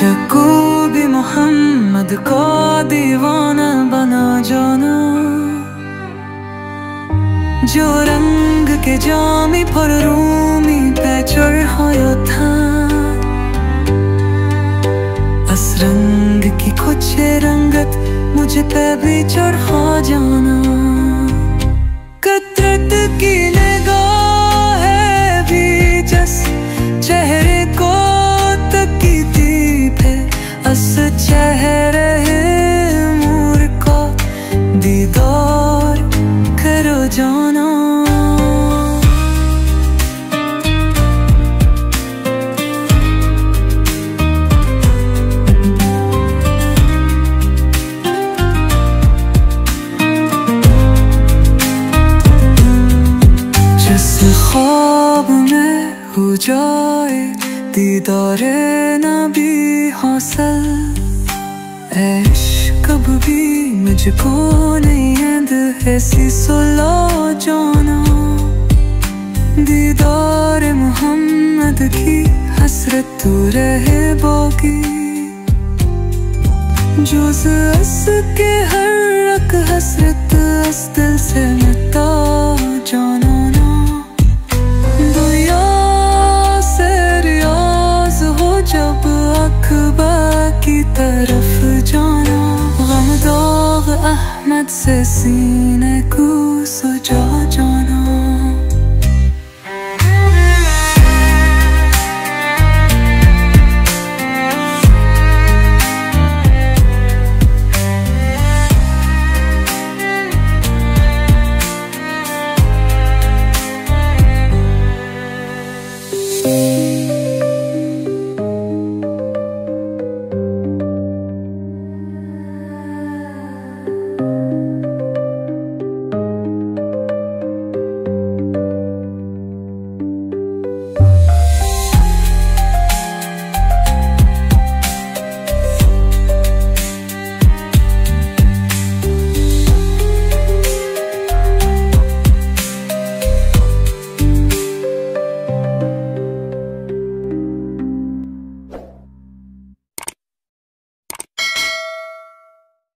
मुझको भी मोहम्मद को दीवाना बना जाना। जो रंग के जामी पर रूमी पे चढ़ाया था, बस रंग की कुछ रंगत मुझ पे भी चढ़ा जाना। कतरत की निगाह है भी जस चेहरे को तकीती पे, अस चेहरे मूर को दीदार करो जाना। ख्वाब में हो जाए दीदारे नबी हासिल, ऐश कब भी मुझको नहीं नींद ऐसी सुला जाना। दीदार मोहम्मद की हसरत तू रहे बाकी, जुज़ अस के हर रक हसरत अस दिल से मिटा जाना। जब अकबा की तरफ जाना, गम दाग अहमद से सीने को